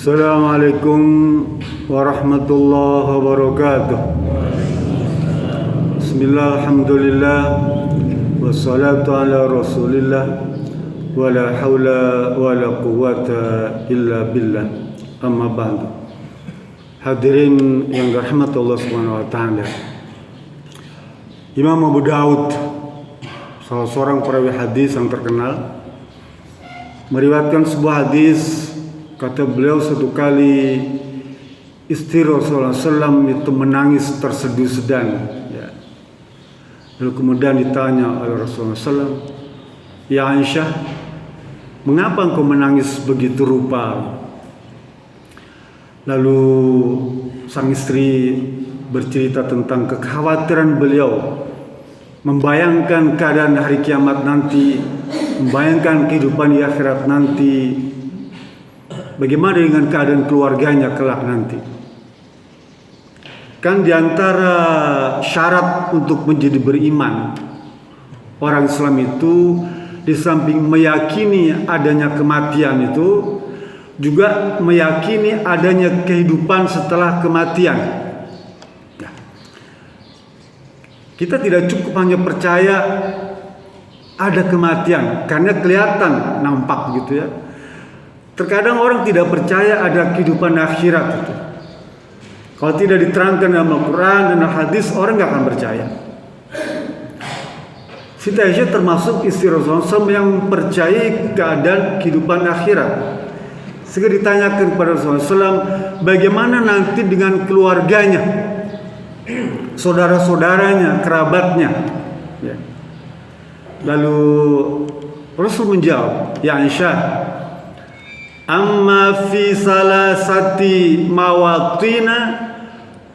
Assalamualaikum warahmatullahi wabarakatuh. Bismillah, alhamdulillah, wassalatu ala rasulillah, wala hawla wala quwwata illa billah, amma ba'du. Hadirin yang dirahmati Allah Subhanahu wa taala. Imam Abu Daud, salah seorang perawi hadis yang terkenal, meriwayatkan sebuah hadis. Kata beliau, satu kali istri Rasulullah SAW itu menangis terseduh-sedan. Ya. Lalu kemudian ditanya oleh Rasulullah SAW, "Ya Aisyah, mengapa engkau menangis begitu rupa?" Lalu sang istri bercerita tentang kekhawatiran beliau, membayangkan keadaan hari kiamat nanti, membayangkan kehidupan di akhirat nanti. Bagaimana dengan keadaan keluarganya kelak nanti? Kan diantara syarat untuk menjadi beriman orang Islam itu, di samping meyakini adanya kematian itu, juga meyakini adanya kehidupan setelah kematian. Kita tidak cukup hanya percaya ada kematian, karena kelihatan, nampak gitu ya. Terkadang orang tidak percaya ada kehidupan akhirat itu. Kalau tidak diterangkan dalam Al-Quran dan Al-Hadis, orang nggak akan percaya. Siti Aisyah termasuk istri Rasulullah SAW yang percaya keadaan kehidupan akhirat. Sehingga ditanyakan kepada Rasulullah SAW, bagaimana nanti dengan keluarganya, saudara-saudaranya, kerabatnya. Ya. Lalu Rasul menjawab, "Ya Aisyah, amma fi salasati mawatina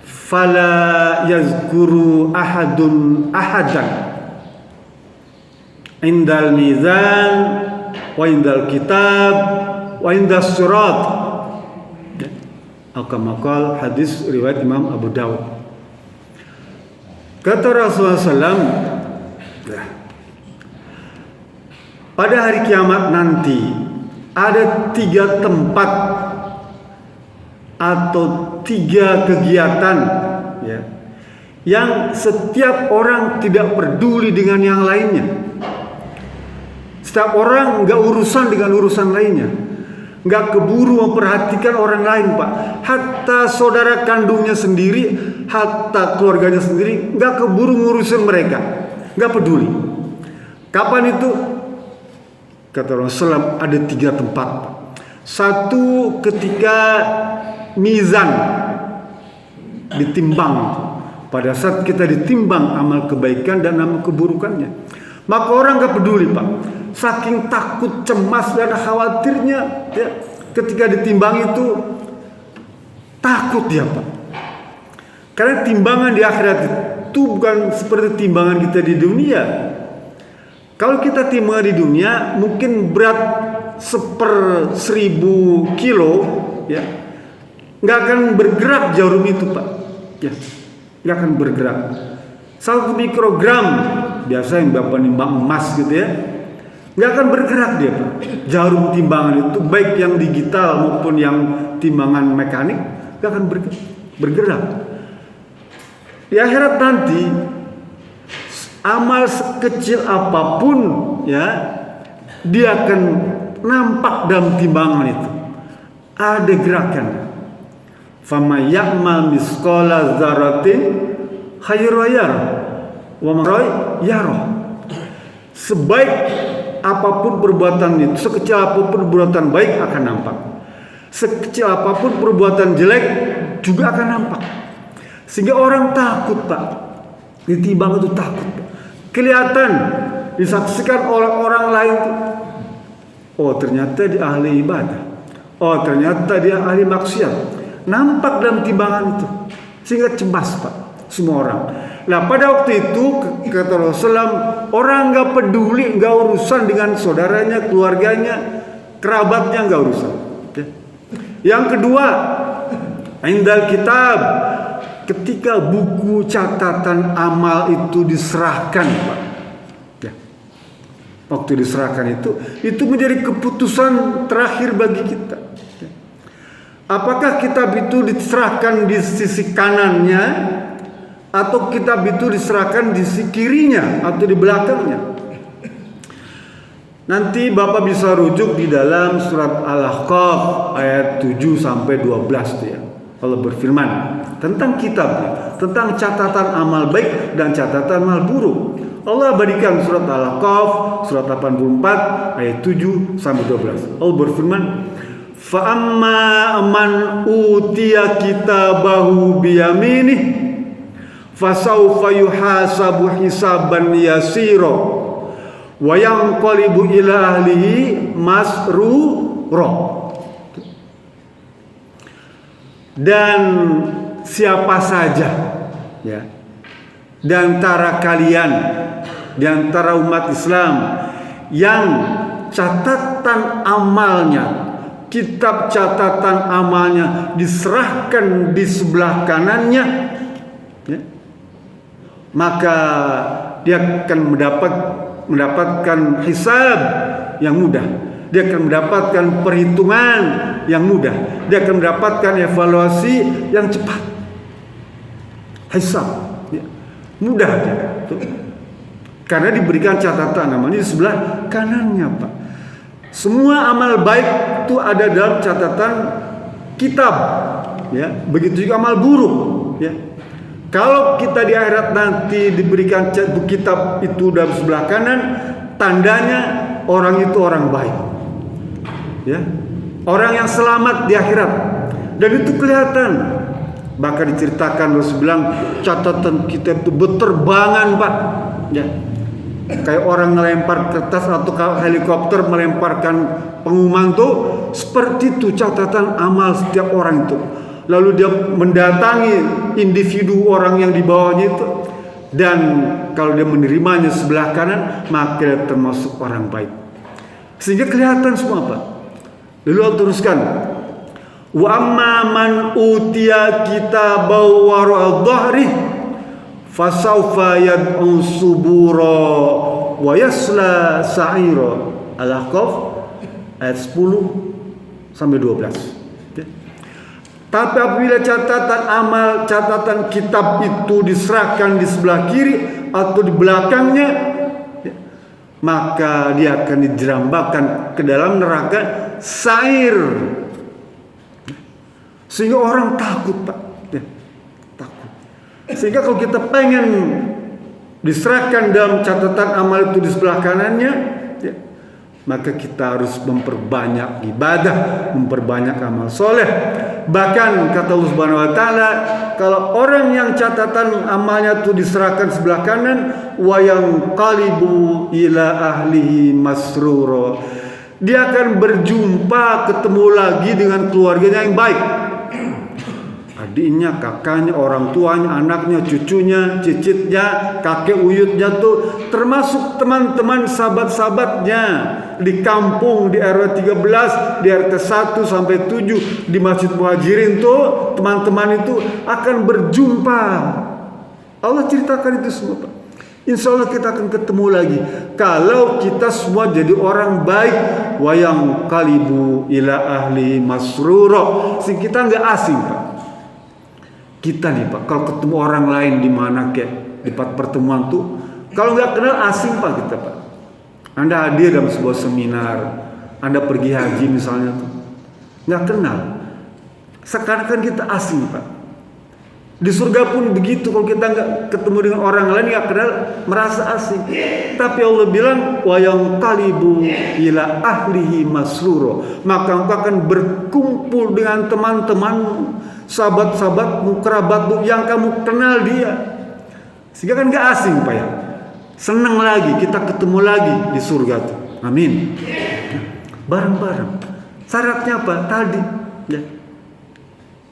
fala yazkuru ahadan indal mizan wa indal kitab wa indas surat." Al-Kamakal, hadis riwayat Imam Abu Daud. Kata Rasulullah SAW, pada hari kiamat nanti ada 3 tempat atau 3 kegiatan ya, yang setiap orang tidak peduli dengan yang lainnya. Setiap orang nggak urusan dengan urusan lainnya, nggak keburu memperhatikan orang lain, Pak. Hatta saudara kandungnya sendiri, hatta keluarganya sendiri, nggak keburu ngurusin mereka, nggak peduli. Kapan itu? Kata Rasulullah, ada 3 tempat. Satu, ketika mizan ditimbang. Pada saat kita ditimbang amal kebaikan dan amal keburukannya, maka orang gak peduli, Pak. Saking takut, cemas dan khawatirnya ya, ketika ditimbang itu takut dia, Pak. Karena timbangan di akhirat itu bukan seperti timbangan kita di dunia. Kalau kita timbangan di dunia mungkin berat 1/1000 kilo, ya, nggak akan bergerak jarum itu, Pak. Ya, nggak akan bergerak. 1 mikrogram, biasa yang bapak nimbang emas gitu ya, nggak akan bergerak dia, Pak. Jarum timbangan itu baik yang digital maupun yang timbangan mekanik nggak akan bergerak. Di akhirat nanti, amal sekecil apapun ya, dia akan nampak dalam timbangan itu. Ada gerakan. Fama ya'mal misqala dzarratin khairan yarah wa man yarah. Sebaik apapun perbuatan itu, sekecil apapun perbuatan baik akan nampak. Sekecil apapun perbuatan jelek juga akan nampak. Sehingga orang takut, Pak. Ditimbang itu takut, Pak. Kelihatan, disaksikan oleh orang lain. Oh, ternyata dia ahli ibadah. Oh, ternyata dia ahli maksiat. Nampak dalam timbangan itu. Sehingga cemas, Pak, semua orang. Nah, pada waktu itu kata Rasulullah, orang gak peduli, gak urusan dengan saudaranya, keluarganya, kerabatnya, gak urusan. Yang kedua, indal kitab, ketika buku catatan amal itu diserahkan, Pak. Ya. Waktu diserahkan itu menjadi keputusan terakhir bagi kita. Ya. Apakah kitab itu diserahkan di sisi kanannya atau kitab itu diserahkan di sisi kirinya atau di belakangnya? Nanti Bapak bisa rujuk di dalam surat Al-Ahqaf ayat 7 sampai 12 ya. Allah berfirman tentang kitab, tentang catatan amal baik dan catatan amal buruk. Allah abadikan surat Al-Ahqaf surat 84 ayat 7 sampai 12. Allah berfirman, "Fa amma man utiya kitabahu biyaminih fasawfa yuhasabu hisaban yasira wa yanqalibu ila ahlihi masrura." Dan siapa saja ya di antara kalian, di antara umat Islam yang catatan amalnya, kitab catatan amalnya diserahkan di sebelah kanannya ya, maka dia akan mendapatkan hisab yang mudah. Dia akan mendapatkan perhitungan yang mudah. Dia akan mendapatkan evaluasi yang cepat. Hisab ya, mudah dia. Karena diberikan catatan namanya di sebelah kanannya, Pak. Semua amal baik itu ada dalam catatan kitab, ya. Begitu juga amal buruk, ya. Kalau kita di akhirat nanti diberikan kitab itu dalam sebelah kanan, tandanya orang itu orang baik, ya. Orang yang selamat di akhirat, dan itu kelihatan. Bahkan diceritakan Rasul bilang catatan kitab itu berterbangan, Pak, ya. Kayak orang melempar kertas atau helikopter melemparkan pengumuman tuh, seperti itu catatan amal setiap orang itu. Lalu dia mendatangi individu orang yang di bawahnya itu, dan kalau dia menerimanya sebelah kanan, maka dia termasuk orang baik. Sehingga kelihatan semua, Pak. Lalu Allah teruskan, wa amma man utiya kitabahu wara'a dhahri fasawfa yad'u subura wa yasla sa'ira. Al-Ahqaf ayat 10 sampai 12. Ya. Tapi apabila catatan amal, catatan kitab itu diserahkan di sebelah kiri atau di belakangnya, ya, maka dia akan dijerambakan ke dalam neraka sa'ir. Sehingga orang takut, Pak. Ya, takut. Sehingga kalau kita pengen diserahkan dalam catatan amal itu di sebelah kanannya, ya, maka kita harus memperbanyak ibadah, memperbanyak amal soleh. Bahkan kata Allah Subhanahu wa taala, kalau orang yang catatan amalnya itu diserahkan sebelah kanan, wa yanqalibu ila ahlihi masrura, dia akan berjumpa, ketemu lagi dengan keluarganya yang baik. Adiknya, kakaknya, orang tuanya, anaknya, cucunya, cicitnya, kakek uyutnya tuh, termasuk teman-teman sahabat-sahabatnya di kampung, di RW 13, di RT 1 sampai 7, di Masjid Muhajirin tuh, teman-teman itu akan berjumpa. Allah ceritakan itu semua, Pak. Insya Allah kita akan ketemu lagi kalau kita semua jadi orang baik. Wa yanqalibu ila ahli masrura. Kita nggak asing, Pak. Kita nih, Pak, kalau ketemu orang lain di mana kayak di tempat pertemuan tuh, kalau nggak kenal asing, Pak, kita, Pak. Anda hadir dalam sebuah seminar, Anda pergi haji misalnya tuh, nggak kenal. Sekarang kan kita asing, Pak. Di surga pun begitu, kalau kita nggak ketemu dengan orang lain, nggak kenal, merasa asing. Tapi Allah bilang, wa yanqalibu ila ahlihi masrura, maka engkau akan berkumpul dengan teman-teman, sahabat-sahabatmu, kerabatmu yang kamu kenal dia. Sehingga kan nggak asing, Pak, ya. Senang lagi kita ketemu lagi di surga tuh. Amin. Bareng-bareng. Syaratnya apa? Tadi, ya.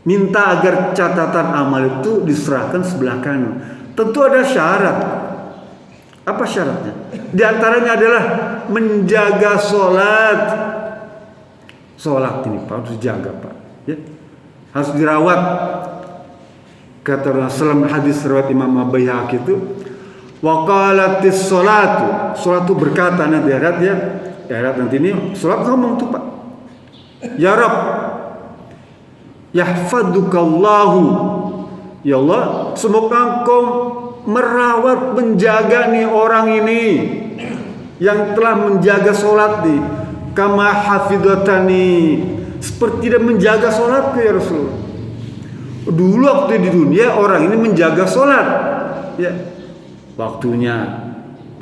Minta agar catatan amal itu diserahkan sebelah kanan. Tentu ada syarat. Apa syaratnya? Di antaranya adalah menjaga sholat. Sholat ini, Pak, harus dijaga, Pak, ya. Harus dirawat. Kata Rasulullah hadis riwayat Imam Baihaqi itu, wa qalatis sholatu. Sholat itu berkata nanti akhirat, ya. Di akhirat nanti ini sholat ngomong tuh, Pak. Ya Rabb, yahfadukallahu. Ya Allah, semoga Engkau merawat, menjaga nih orang ini yang telah menjaga sholat nih, kama hafidhatani, seperti dia menjaga sholatku ya Rasul. Dulu waktu di dunia orang ini menjaga sholat, ya, waktunya,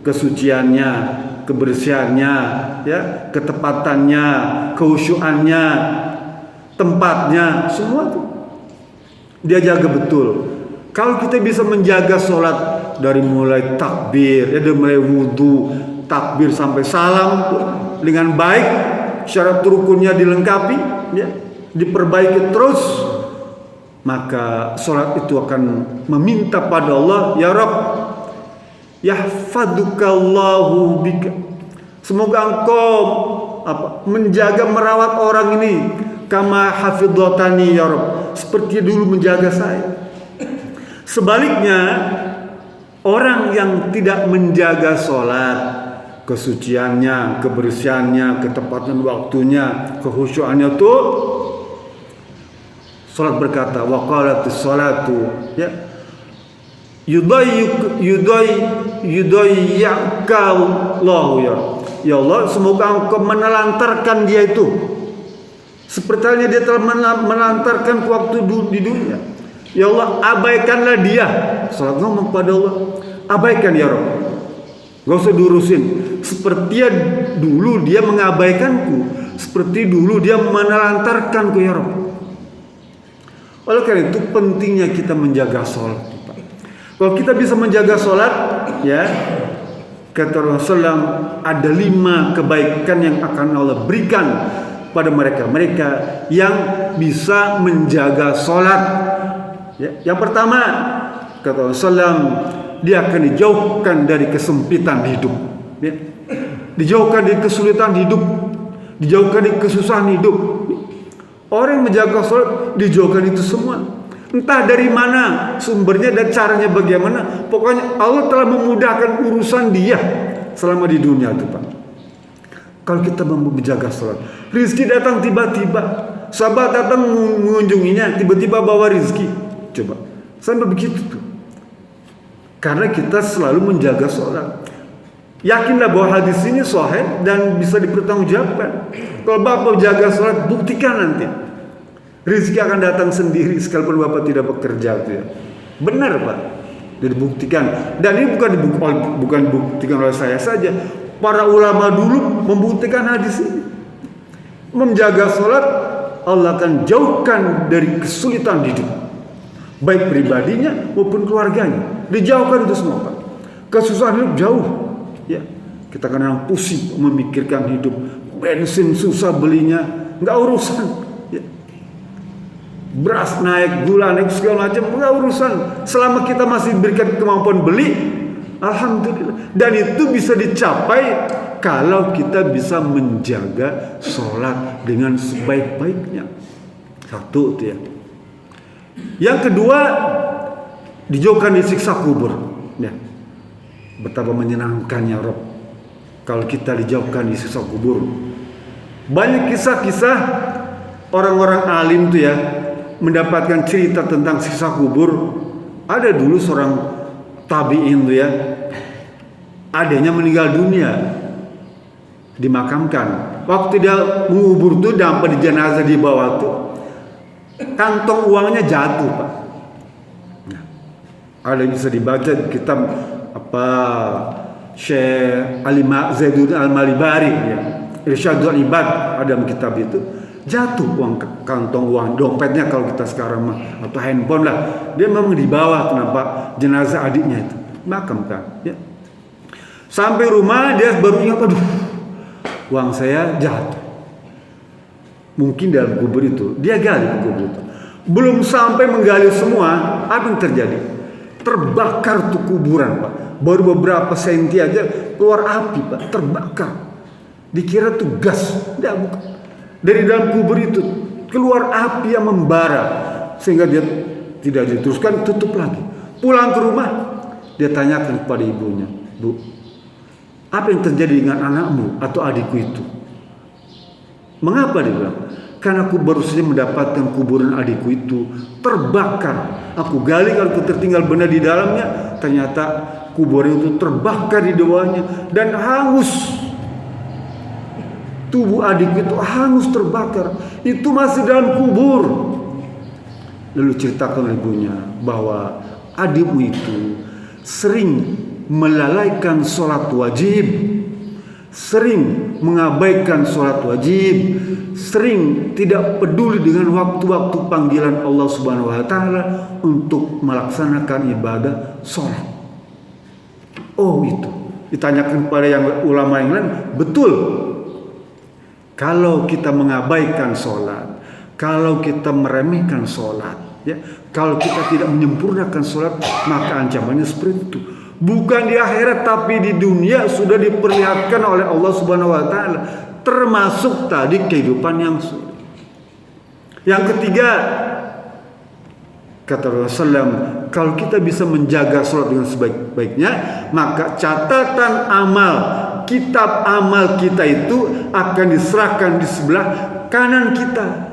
kesuciannya, kebersihannya, ya, ketepatannya, khusyuannya, tempatnya, semua tuh dia jaga betul. Kalau kita bisa menjaga sholat dari mulai takbir, ya, dari mulai wudhu, takbir sampai salam dengan baik, syarat rukunnya dilengkapi, ya, diperbaiki terus, maka sholat itu akan meminta pada Allah, ya Rabb, yahfadukallahu bika, semoga Engkau menjaga, merawat orang ini, kama hafidhatani ya Rabb, seperti dulu menjaga saya. Sebaliknya, orang yang tidak menjaga sholat, kesuciannya, kebersihannya, ketepatan waktunya, kekhusyuannya tuh, sholat berkata, wa qalatis sholatu, ya, yudayyakallahu ya. Ya Allah, semoga Engkau menelantarkan dia itu, seperti halnya dia telah menelantarkan waktu di dunia. Ya Allah, abaikanlah dia. Salat ngomong pada Allah, abaikan ya Rabb, gak usah diurusin. Seperti dulu dia mengabaikanku, seperti dulu dia menelantarkanku ya Rabb. Oleh karena itu pentingnya kita menjaga sholat. Kalau kita bisa menjaga sholat, ya, kata Rasulullah, ada 5 kebaikan yang akan Allah berikan pada mereka yang bisa menjaga sholat. Ya, yang pertama, kata Rasulullah, dia akan dijauhkan dari kesempitan hidup, ya, dijauhkan dari kesulitan hidup, dijauhkan dari kesusahan hidup. Orang yang menjaga sholat dijauhkan itu semua, entah dari mana sumbernya dan caranya bagaimana, pokoknya Allah telah memudahkan urusan dia selama di dunia itu, Pak. Kalau kita menjaga sholat, rizki datang tiba-tiba, sahabat datang mengunjunginya, tiba-tiba bawa rizki. Coba, sampai begitu tuh. Karena kita selalu menjaga sholat. Yakinlah bahwa hadis ini sahih dan bisa dipertanggungjawabkan. Kalau Bapak jaga sholat, buktikan nanti rizki akan datang sendiri sekalipun Bapak tidak bekerja, tuh ya. Benar Pak, dibuktikan. Dan ini bukan dibuktikan oleh saya saja. Para ulama dulu membuktikan hadis ini. Menjaga sholat, Allah akan jauhkan dari kesulitan hidup, baik pribadinya maupun keluarganya. Dijauhkan itu semua Pak. Kesusahan hidup jauh, ya. Kita kadang pusing memikirkan hidup, bensin susah belinya, nggak urusan, ya. Beras naik, gula naik, segala macam, nggak urusan. Selama kita masih diberikan kemampuan beli, alhamdulillah. Dan itu bisa dicapai kalau kita bisa menjaga sholat dengan sebaik-baiknya. Satu itu ya. Yang kedua, dijauhkan dari siksa kubur, ya. Betapa menyenangkannya Rob kalau kita dijauhkan dari siksa kubur. Banyak kisah-kisah orang-orang alim tuh ya, mendapatkan cerita tentang siksa kubur. Ada dulu seorang tabi'in tuh ya, adanya meninggal dunia, dimakamkan. Waktu dia mengubur tuh, dapat di jenazah di bawah tuh, kantong uangnya jatuh Pak. Nah, ada yang bisa dibaca di kitab apa Syekh Zaidun Al-Malibari, ya, Irsyadul Ibad, ada kitab itu. Jatuh uang, kantong uang, dompetnya kalau kita sekarang mah, atau handphone lah, dia memang di bawah. Kenapa? Jenazah adiknya itu makamkan, ya. Sampai rumah dia baru ingat, aduh, uang saya jatuh. Mungkin dalam kubur itu, dia gali kubur itu. Belum sampai menggali semua, apa yang terjadi? Terbakar tuh kuburan Pak. Baru beberapa senti aja keluar api Pak, terbakar. Dikira tuh gas, tidak, bukan. Dari dalam kubur itu keluar api yang membara, sehingga dia tidak diteruskan, tutup lagi. Pulang ke rumah, dia tanyakan kepada ibunya, Bu, apa yang terjadi dengan anakmu atau adikku itu? Mengapa dia bilang? karena aku baru saja mendapatkan kuburan adikku itu terbakar. Aku gali kalau aku tertinggal benda di dalamnya, ternyata kuburan itu terbakar di bawahnya dan hangus. Tubuh adikku itu hangus terbakar. Itu masih dalam kubur. Lalu ceritakan ibunya bahwa adikmu itu sering melalaikan sholat wajib, sering mengabaikan sholat wajib, sering tidak peduli dengan waktu-waktu panggilan Allah Subhanahu wa Ta'ala untuk melaksanakan ibadah sholat. Oh, itu ditanyakan kepada yang ulama yang lain, betul. Kalau kita mengabaikan sholat, kalau kita meremehkan sholat, ya, kalau kita tidak menyempurnakan sholat, maka ancamannya seperti itu. Bukan di akhirat, tapi di dunia sudah diperlihatkan oleh Allah Subhanahu wa Ta'ala, termasuk tadi kehidupan yang sulit. Yang ketiga, kata Rasulullah SAW, kalau kita bisa menjaga sholat dengan sebaik-baiknya, maka catatan amal, kitab amal kita itu akan diserahkan di sebelah kanan kita.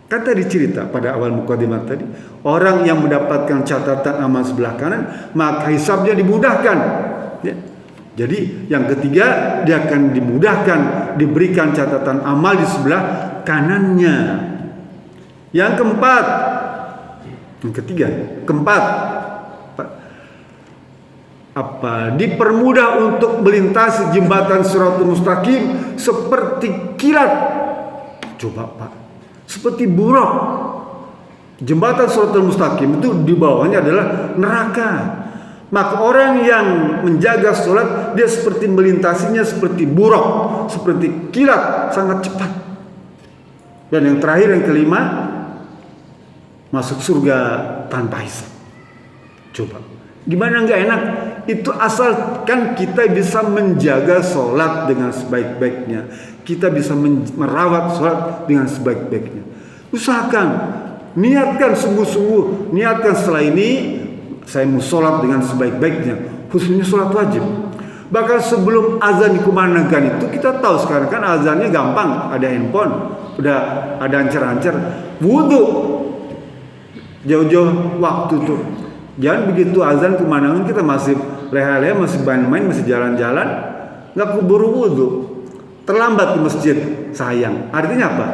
Kan tadi cerita pada awal mukadimah tadi, orang yang mendapatkan catatan amal sebelah kanan, maka hisabnya dimudahkan. Ya. Jadi yang ketiga, dia akan dimudahkan, diberikan catatan amal di sebelah kanannya. Yang keempat, dipermudah untuk melintasi jembatan Shiratal Mustaqim seperti kilat. Coba Pak, seperti buruk. Jembatan Shiratal Mustaqim itu di bawahnya adalah neraka. Maka orang yang menjaga sholat, dia seperti melintasinya seperti buruk, seperti kilat, sangat cepat. Dan yang terakhir, yang kelima, masuk surga tanpa hisab. Coba, gimana nggak enak? Itu asalkan kita bisa menjaga sholat dengan sebaik-baiknya, kita bisa merawat sholat dengan sebaik-baiknya. Usahakan, niatkan sungguh-sungguh, niatkan setelah ini saya mau sholat dengan sebaik-baiknya, khususnya sholat wajib. Bahkan sebelum azan dikumandangkan itu, kita tahu sekarang kan azannya gampang, ada handphone, udah ada ancer-ancer, wudhu jauh-jauh waktu tuh. Jangan begitu azan kumandangkan kita masih leha-leha, masih main-main, masih jalan-jalan, nggak keburu wudhu, terlambat di masjid, sayang. Artinya apa?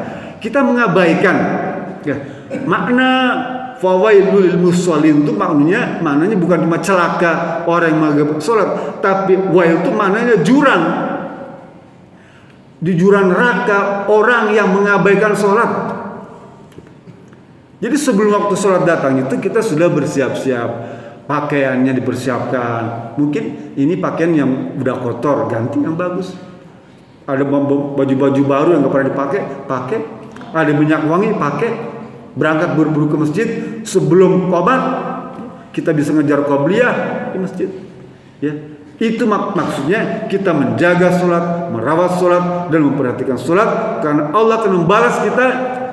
Kita mengabaikan ya, makna fawailul lil musallin itu maknanya bukan cuma celaka orang yang mengabaikan sholat, tapi wail itu maknanya jurang. Di jurang neraka orang yang mengabaikan sholat. Jadi sebelum waktu sholat datang itu kita sudah bersiap-siap, pakaiannya dipersiapkan. Mungkin ini pakaian yang udah kotor, ganti yang bagus. Ada baju-baju baru yang gak pernah dipakai, pakai. Ada minyak wangi, pakai. Berangkat buru-buru ke masjid sebelum qomat, kita bisa ngejar qobliyah di masjid. Ya, itu maksudnya kita menjaga sholat, merawat sholat, dan memperhatikan sholat, karena Allah akan membalas kita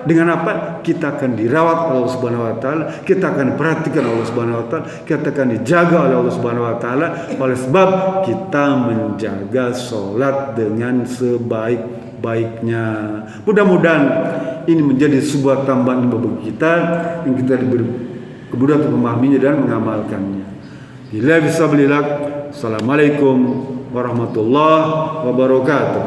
dengan apa? Kita akan dirawat oleh Allah Subhanahu wa Ta'ala, kita akan diperhatikan oleh Allah Subhanahu wa Ta'ala, kita akan dijaga oleh Allah Subhanahu wa Ta'ala, oleh sebab kita menjaga sholat dengan sebaik-baiknya. Mudah-mudahan ini menjadi sebuah tambahan bagi kita, yang kita diberi kemudahan untuk memahaminya dan mengamalkannya. Bila bisa belilah. Assalamualaikum warahmatullahi wabarakatuh.